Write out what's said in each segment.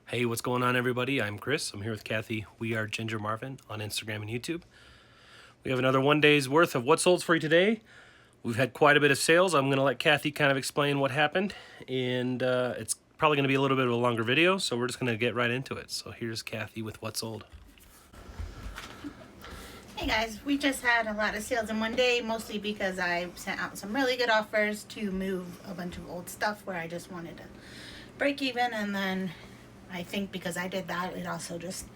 Hey, what's going on, everybody? I'm Chris. I'm here with Kathy. We are Ginger Marvin on Instagram and YouTube. We have another 1 day's worth of what sold for you today. We've had quite a bit of sales. I'm going to let Kathy kind of explain what happened, and it's probably going to be a little bit of a longer video, so we're just going to get right into it. So here's Kathy with what sold. Hey guys, we just had a lot of sales in 1 day, mostly because I sent out some really good offers to move a bunch of old stuff where I just wanted to break even, and then I think because I did that, it also just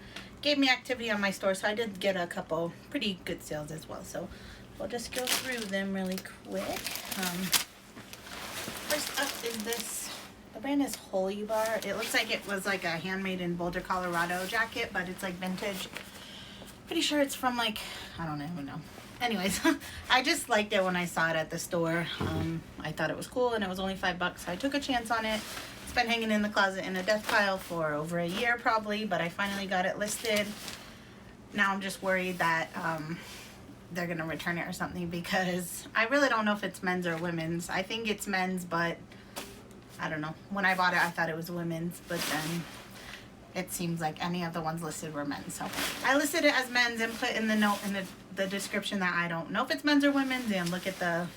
gave me activity on my store, so I did get a couple pretty good sales as well. So we'll just go through them really quick. First up is this. The brand is Holy Bar. It looks like it was like a handmade in Boulder, Colorado jacket, but it's like vintage. Pretty sure it's from like, I don't even know. Anyways, I just liked it when I saw it at the store. I thought it was cool and it was only $5, so I took a chance on it. It's been hanging in the closet in a death pile for over a year probably, but I finally got it listed. Now I'm just worried that they're gonna return it or something, because I really don't know if it's men's or women's. I think it's men's, but I don't know. When I bought it, I thought it was women's, but then it seems like any of the ones listed were men's. So I listed it as men's and put in the note in the description that I don't know if it's men's or women's, and look at the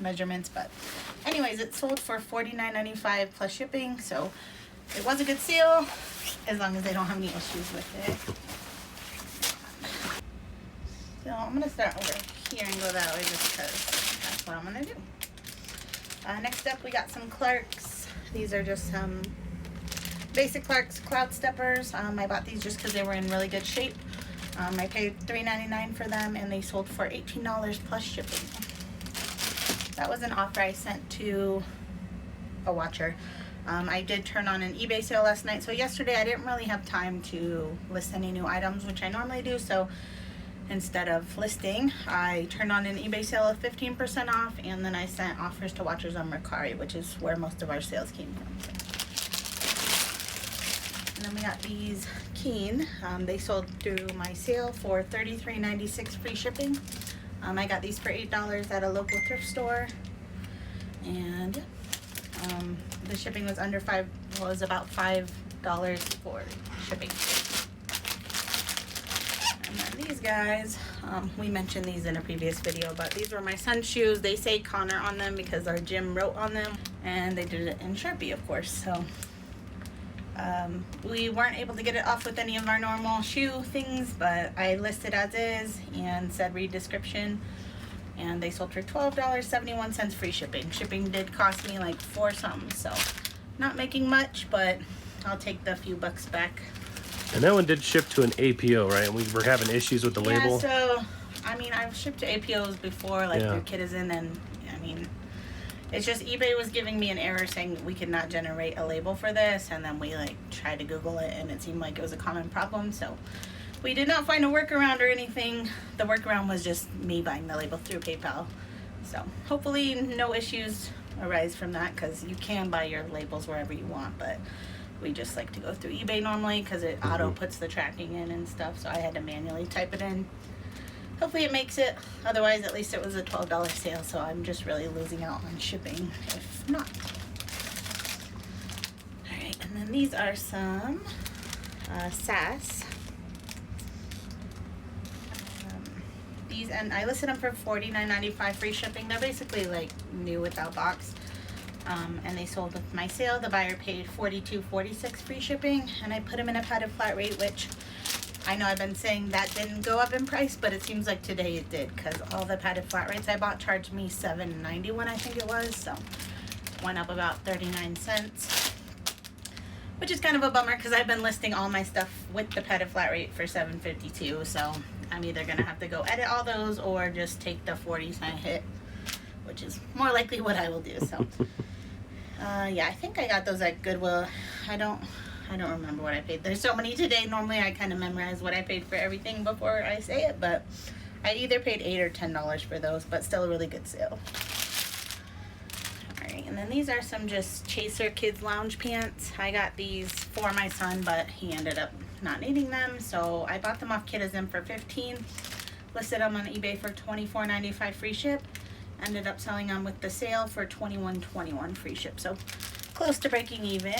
measurements. But anyways, it sold for $49.95 plus shipping, so it was a good sale as long as they don't have any issues with it. So I'm gonna start over here and go that way just because that's what I'm gonna do. Next up, we got some Clarks. These are just some basic Clarks Cloud Steppers. I bought these just because they were in really good shape. I paid $3.99 for them, and they sold for $18 plus shipping. That was an offer I sent to a watcher. I did turn on an eBay sale last night, so yesterday I didn't really have time to list any new items, which I normally do. So instead of listing, I turned on an eBay sale of 15% off, and then I sent offers to watchers on Mercari, which is where most of our sales came from. So. And then we got these Keen. They sold through my sale for $33.96 free shipping. I got these for $8 at a local thrift store, and the shipping was under was about $5 for shipping. And then these guys, we mentioned these in a previous video, but these were my son's shoes. They say Connor on them because our gym wrote on them, and they did it in Sharpie, of course. So we weren't able to get it off with any of our normal shoe things, but I listed as is and said read description, and they sold for $12.71 free shipping. Shipping did cost me like $4 something, so not making much, but I'll take the few bucks back. And that one did ship to an APO, right? We were having issues with the label. Yeah, so I mean, I've shipped to APOs before, like through Citizen, and I mean, it's just eBay was giving me an error saying we could not generate a label for this, and then we like tried to Google it, and it seemed like it was a common problem. So we did not find a workaround or anything. The workaround was just me buying the label through PayPal. So hopefully no issues arise from that, because you can buy your labels wherever you want, but we just like to go through eBay normally because it auto puts the tracking in and stuff. So I had to manually type it in. Hopefully it makes it. Otherwise, at least it was a $12 sale, so I'm just really losing out on shipping if not. Alright, and then these are some SAS. These, and I listed them for $49.95 free shipping. They're basically like new without box. And they sold with my sale. The buyer paid $42.46 free shipping, and I put them in a padded flat rate, which I know I've been saying that didn't go up in price, but it seems like today it did, because all the padded flat rates I bought charged me $7.91, I think it was, so went up about 39 cents, which is kind of a bummer because I've been listing all my stuff with the padded flat rate for $7.52, so I'm either gonna have to go edit all those or just take the 40-cent hit, which is more likely what I will do. So yeah, I think I got those at Goodwill. I don't remember what I paid. There's so many today. Normally I kind of memorize what I paid for everything before I say it, but I either paid $8 or $10 for those, but still a really good sale. Alright, and then these are some just Chaser Kids Lounge pants. I got these for my son, but he ended up not needing them, so I bought them off Citizen for $15. Listed them on eBay for $24.95 free ship. Ended up selling them with the sale for $21.21 free ship, so close to breaking even.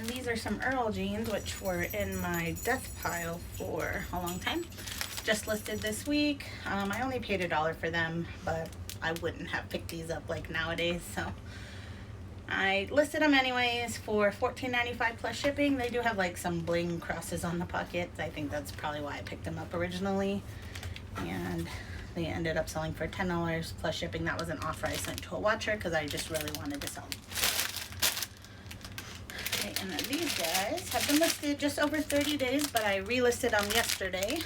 then these are some Earl jeans, which were in my death pile for a long time. Just listed this week. I only paid $1 for them, but I wouldn't have picked these up like nowadays, so I listed them anyways for $14.95 plus shipping. They do have like some bling crosses on the pockets. I think that's probably why I picked them up originally. And they ended up selling for $10 plus shipping. That was an offer I sent to a watcher because I just really wanted to sell them. Okay, and then these guys have been listed just over 30 days, but I relisted them yesterday.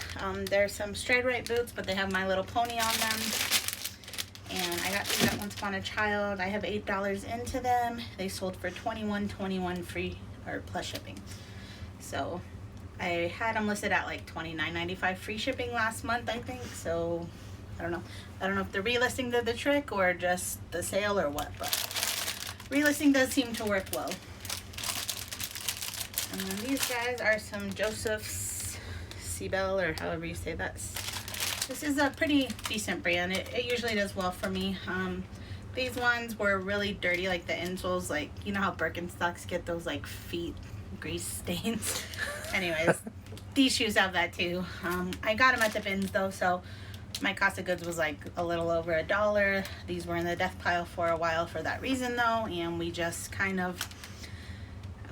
They're some Stride Right boots, but they have My Little Pony on them. And I got these at Once Upon a Child. I have $8 into them. They sold for $21.21 free or plus shipping. So I had them listed at like $29.95 free shipping last month, I think. So I don't know. I don't know if the relisting did the trick or just the sale or what, but relisting does seem to work well. And then these guys are some Joseph's Seabell, or however you say that. This is a pretty decent brand. It usually does well for me. These ones were really dirty, like the insoles, like, you know how Birkenstocks get those like feet grease stains? Anyways, these shoes have that too. I got them at the bins though, so my cost of goods was like a little over $1. These were in the death pile for a while for that reason though, and we just kind of,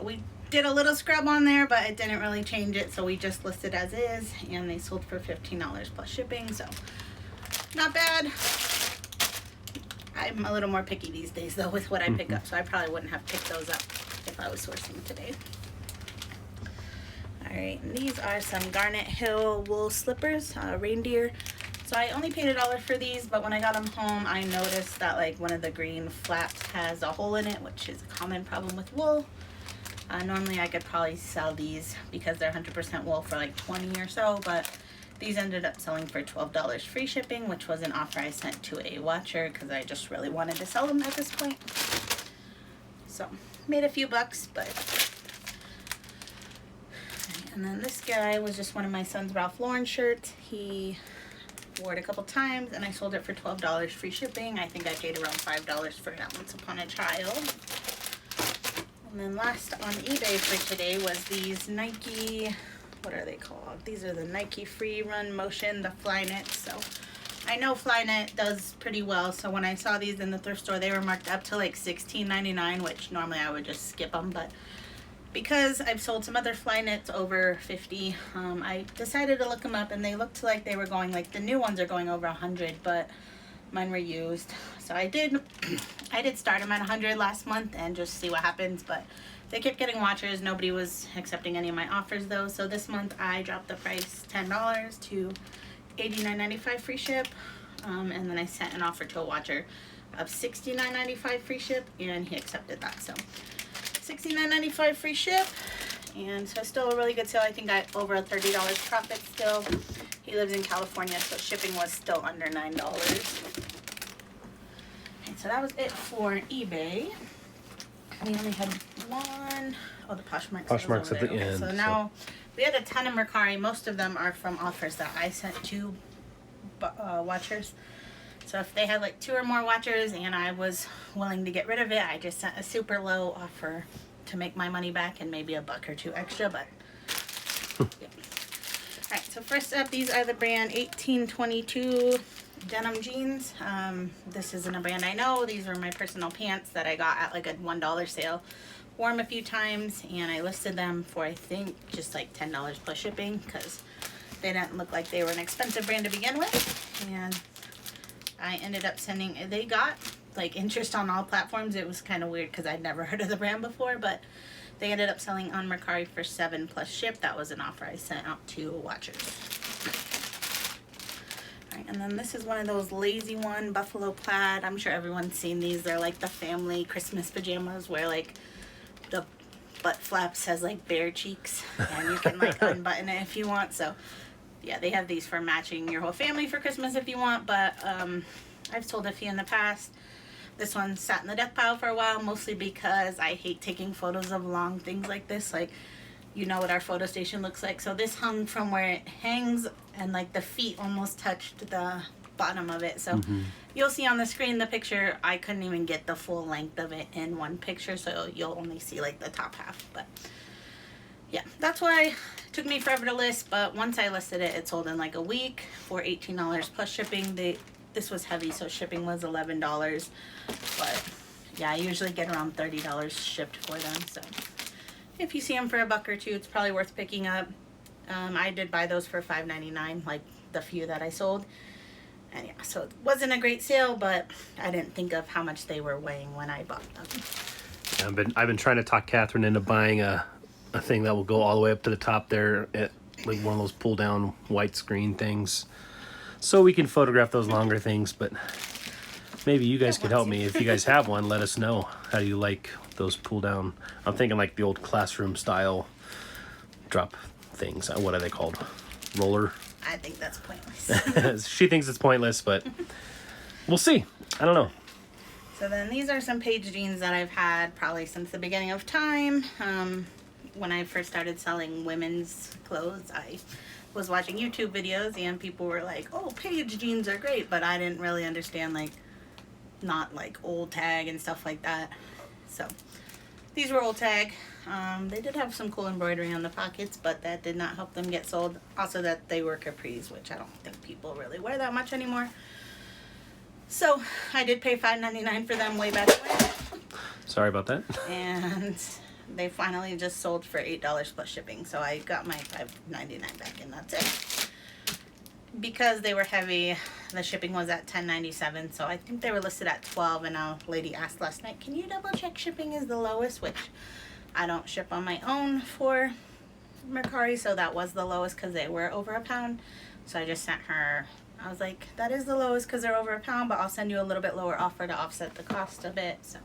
we did a little scrub on there, but it didn't really change it, so we just listed as is, and they sold for $15 plus shipping, so not bad. I'm a little more picky these days though with what I pick up, so I probably wouldn't have picked those up if I was sourcing today. Alright, and these are some Garnet Hill wool slippers, reindeer. So I only paid $1 for these, but when I got them home, I noticed that like one of the green flaps has a hole in it, which is a common problem with wool. Normally I could probably sell these because they're 100% wool for like 20 or so, but these ended up selling for $12 free shipping, which was an offer I sent to a watcher because I just really wanted to sell them at this point. So made a few bucks, but. And then this guy was just one of my son's Ralph Lauren shirts. He wore it a couple times and I sold it for $12 free shipping. I think I paid around $5 for it at Once Upon a Child. And then last on eBay for today was these Nike, what are they called? These are the Nike Free Run Motion, the Flyknit. So I know Flyknit does pretty well. So when I saw these in the thrift store, they were marked up to like $16.99, which normally I would just skip them. But because I've sold some other Flyknits over 50, I decided to look them up, and they looked like they were going, like the new ones are going over 100, but mine were used. So I did start them at 100 last month and just see what happens, but they kept getting watchers. Nobody was accepting any of my offers though. So this month I dropped the price $10 to $89.95 free ship. And then I sent an offer to a watcher of $69.95 free ship, and he accepted that. So $69.95 free ship, and so still a really good sale. I think I over a $30 profit still. He lives in California, so shipping was still under $9. Okay, so that was it for eBay. We only had one. Oh, the Poshmark sales Poshmark's over at the there. Okay, end. so now we had a ton of Mercari. Most of them are from offers that I sent to watchers. So if they had like 2 or more watchers and I was willing to get rid of it, I just sent a super low offer to make my money back and maybe $1 or 2 extra, but yeah. Alright, so first up, these are the brand 1822 denim jeans. This isn't a brand I know. These are my personal pants that I got at like a $1 sale. Wore them a few times, and I listed them for I think just like $10 plus shipping because they didn't look like they were an expensive brand to begin with. And I ended up sending, they got like interest on all platforms. It was kind of weird because I'd never heard of the brand before, but they ended up selling on Mercari for $7 plus ship. That was an offer I sent out to watchers. Alright, and then this is one of those lazy one buffalo plaid. I'm sure everyone's seen these. They're like the family Christmas pajamas where like the butt flaps has like bare cheeks and you can like unbutton it if you want. So yeah, they have these for matching your whole family for Christmas if you want, but I've sold a few in the past. This one sat in the death pile for a while, mostly because I hate taking photos of long things like this. Like, you know what our photo station looks like. So this hung from where it hangs, and like the feet almost touched the bottom of it. So you'll see on the screen the picture. I couldn't even get the full length of it in one picture, so you'll only see like the top half. But yeah, that's why it took me forever to list, but once I listed it, it sold in like a week for $18 plus shipping. This was heavy, so shipping was $11. But yeah, I usually get around $30 shipped for them. So if you see them for a buck or two, it's probably worth picking up. I did buy those for $5.99, like the few that I sold. And yeah, so it wasn't a great sale, but I didn't think of how much they were weighing when I bought them. I've been trying to talk Catherine into buying a thing that will go all the way up to the top there, at like one of those pull down white screen things, so we can photograph those longer things. But maybe you guys could help me. If you guys have one, let us know. How do you like those pull down? I'm thinking like the old classroom style drop things. What are they called? Roller? I think that's pointless. She thinks it's pointless, but we'll see. I don't know. So then these are some Paige jeans that I've had probably since the beginning of time. When I first started selling women's clothes, I was watching YouTube videos and people were like, oh, Paige jeans are great, but I didn't really understand, like, not like old tag and stuff like that. So these were old tag. They did have some cool embroidery on the pockets, but that did not help them get sold. Also that they were capris, which I don't think people really wear that much anymore. So I did pay $5.99 for them way back when. Sorry about that. And they finally just sold for $8 plus shipping. So I got my $5.99 back, and that's it. Because they were heavy, the shipping was at $10.97. So I think they were listed at $12. And a lady asked last night, can you double check shipping is the lowest? Which I don't ship on my own for Mercari. So that was the lowest because they were over a pound. So I just sent her, I was like, that is the lowest because they're over a pound, but I'll send you a little bit lower offer to offset the cost of it. So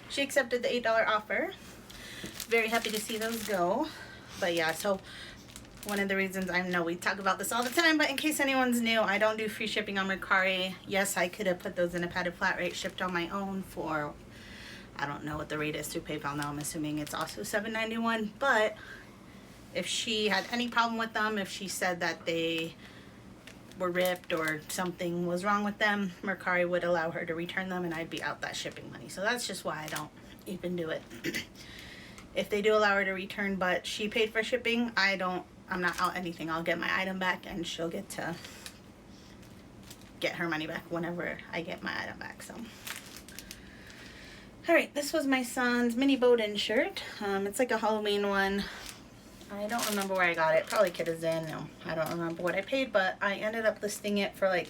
she accepted the $8 offer. Very happy to see those go. But yeah, so one of the reasons, I know we talk about this all the time, but in case anyone's new, I don't do free shipping on Mercari. Yes, I could have put those in a padded flat rate shipped on my own for, I don't know what the rate is through PayPal now. I'm assuming it's also $7.91. But if she had any problem with them, if she said that they were ripped or something was wrong with them, Mercari would allow her to return them and I'd be out that shipping money. So that's just why I don't even do it. If they do allow her to return but she paid for shipping, I'm not out anything. I'll get my item back and she'll get to get her money back whenever I get my item back. So alright, this was my son's mini Bowden shirt. It's like a Halloween one. I don't remember where I got it. Probably Kitazen. No, I don't remember what I paid, but I ended up listing it for like,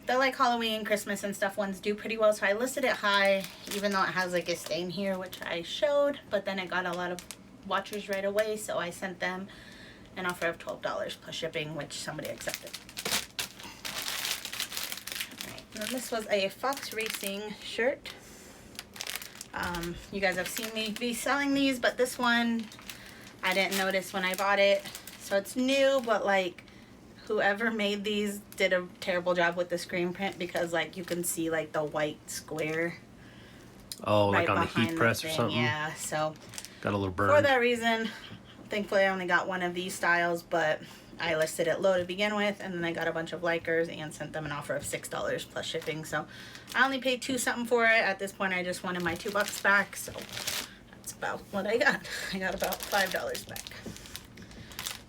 the like Halloween, Christmas and stuff ones do pretty well. So I listed it high, even though it has like a stain here, which I showed, but then it got a lot of watchers right away. So I sent them an offer of $12 plus shipping, which somebody accepted. Alright, and this was a Fox Racing shirt. You guys have seen me be selling these, but this one I didn't notice when I bought it. So it's new, but like whoever made these did a terrible job with the screen print because like you can see like the white square. Oh, right like on the heat press or something? Yeah, so got a little burn. For that reason, thankfully I only got one of these styles, but I listed it low to begin with, and then I got a bunch of likers and sent them an offer of $6 plus shipping. So I only paid $2 something for it. At this point I just wanted my $2 back, so that's about what I got. I got about $5 back.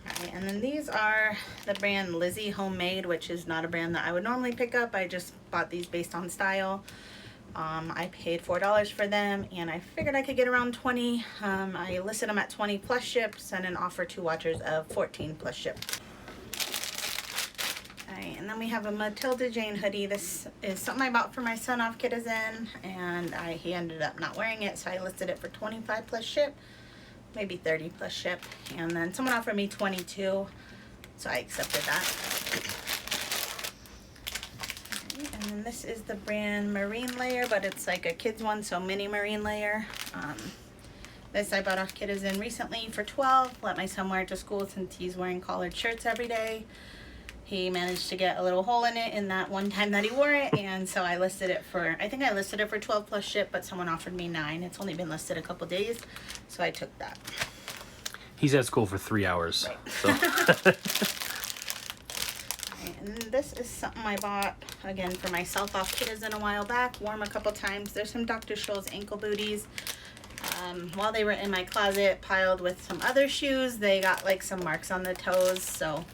Alright, and then these are the brand Lizzie Homemade, which is not a brand that I would normally pick up. I just bought these based on style. I paid $4 for them, and I figured I could get around 20. I listed them at 20 plus ship, sent an offer to watchers of 14 plus ship. Alright, and then we have a Matilda Jane hoodie. This is something I bought for my son off Kitazen, and he ended up not wearing it, so I listed it for 25 plus ship, maybe 30 plus ship, and then someone offered me 22, so I accepted that. And then this is the brand Marine Layer, but it's like a kid's one, so mini Marine Layer. This I bought off Kitazen recently for $12. Let my son wear it to school since he's wearing collared shirts every day. He managed to get a little hole in it in that one time that he wore it, and so I listed it for, I think I listed it for 12 plus ship, but someone offered me 9. It's only been listed a couple days, so I took that. He's at school for 3 hours. Right. So. and this is something I bought, again, for myself off Kitizen a while back. Wore them a couple times. There's some Dr. Scholl's ankle booties. While they were in my closet piled with some other shoes, they got like some marks on the toes, so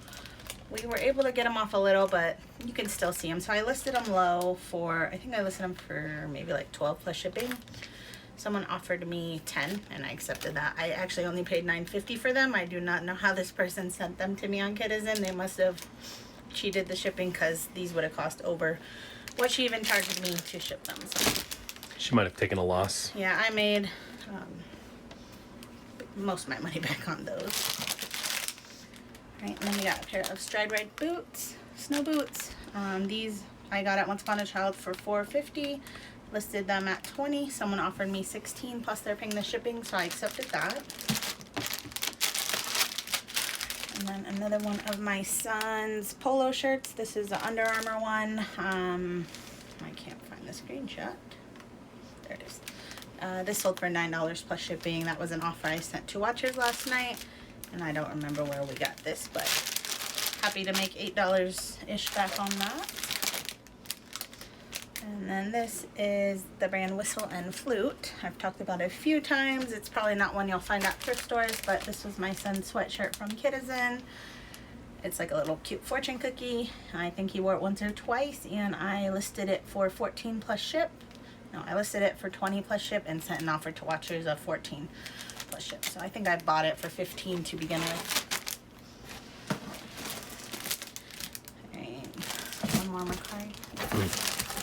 we were able to get them off a little, but you can still see them. So I listed them low for, I think I listed them for maybe like 12 plus shipping. Someone offered me 10 and I accepted that. I actually only paid $9.50 for them. I do not know how this person sent them to me on Kitizen. They must have cheated the shipping, because these would have cost over what she even charged me to ship them. So She might have taken a loss. yeah, I made most of my money back on those. Right, and then we got a pair of Stride Ride boots, snow boots. These I got at Once Upon a Child for $4.50. Listed them at $20. Someone offered me $16 plus they're paying the shipping, so I accepted that. And then another one of my son's polo shirts. This is the Under Armour one. I can't find the screenshot. There it is. This sold for $9 plus shipping. That was an offer I sent to watchers last night, and I don't remember where we got this, but happy to make $8-ish back on that. And then this is the brand Whistle and Flute. I've talked about it a few times. It's probably not one you'll find at thrift stores, but this was my son's sweatshirt from Kitizen. It's like a little cute fortune cookie. I think he wore it once or twice, and I listed it for 14 plus ship. No, I listed it for 20 plus ship and sent an offer to watchers of 14 plus ship. So I think I bought it for 15 to begin with. Alright, one more Mercari.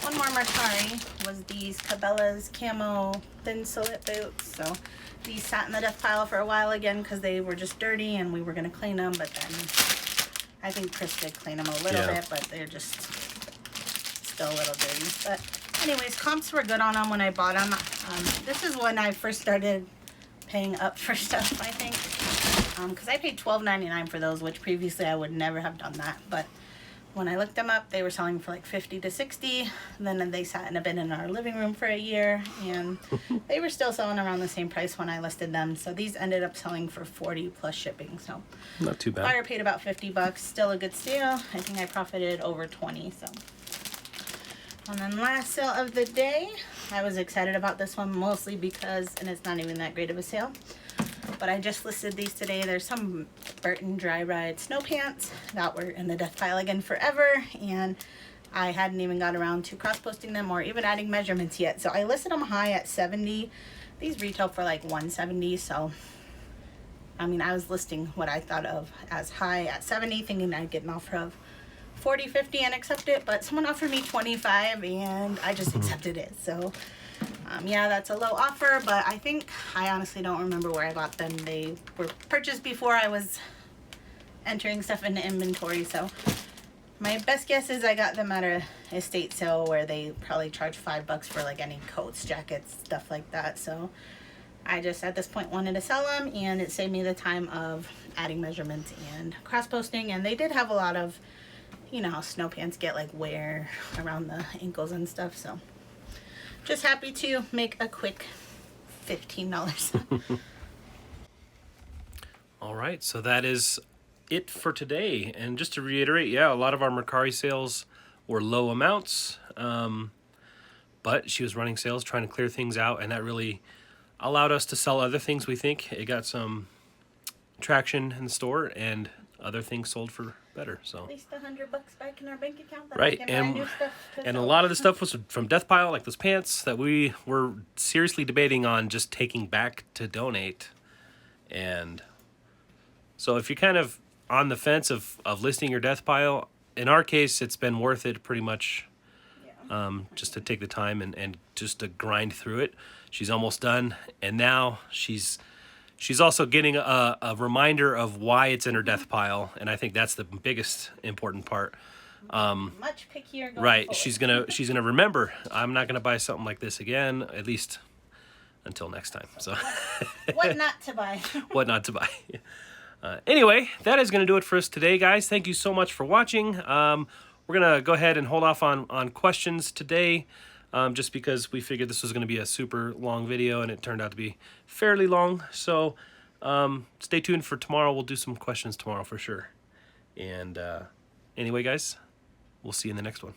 One more Mercari was these Cabela's camo thin slit boots. So these sat in the death pile for a while again because they were just dirty and we were going to clean them, but then I think Chris did clean them a little bit, but they're just still a little dirty. But anyways, comps were good on them when I bought them. This is when I first started paying up for stuff, I think, because I paid $12.99 for those, which previously I would never have done that. But when I looked them up, they were selling for like $50 to $60. Then they sat in a bin in our living room for a year, and they were still selling around the same price when I listed them. So these ended up selling for $40 plus shipping. So not too bad. Buyer paid about $50, still a good sale. I think I profited over 20. So, and then last sale of the day, I was excited about this one mostly because, and it's not even that great of a sale, but I just listed these today. There's some Burton Dry Ride snow pants that were in the death pile again forever, and I hadn't even got around to cross-posting them or even adding measurements yet. So I listed them high at 70. These retail for like 170, so I mean, I was listing what I thought of as high at 70, thinking I'd get an offer of 40, 50 and accept it, but someone offered me 25 and I just accepted it. So yeah, that's a low offer, but I honestly don't remember where I got them. They were purchased before I was entering stuff into inventory, so my best guess is I got them at a estate sale where they probably charge $5 for like any coats, jackets, stuff like that. So I just at this point wanted to sell them, and it saved me the time of adding measurements and cross-posting. And they did have a lot of, you know how snow pants get like wear around the ankles and stuff, so just happy to make a quick $15. All right, so that is it for today. And just to reiterate, yeah, a lot of our Mercari sales were low amounts, but she was running sales, trying to clear things out, and that really allowed us to sell other things. We think it got some traction in the store, and other things sold for better. So at least $100 back in our bank account. That right, I can buy new stuff and a lot of the stuff was from death pile, like those pants that we were seriously debating on just taking back to donate. And so if you're kind of on the fence of listing your death pile, in our case, it's been worth it pretty much. Just to take the time and just to grind through it. She's almost done, and now she's also getting a reminder of why it's in her death pile, and I think that's the biggest important part. Much pickier going right, forward. she's gonna remember. I'm not gonna buy something like this again, at least until next time. So what not to buy? What not to buy. Anyway, that is gonna do it for us today, guys. Thank you so much for watching. We're going to go ahead and hold off on questions today, just because we figured this was going to be a super long video, and it turned out to be fairly long. So stay tuned for tomorrow. We'll do some questions tomorrow for sure. And anyway, guys, We'll see you in the next one.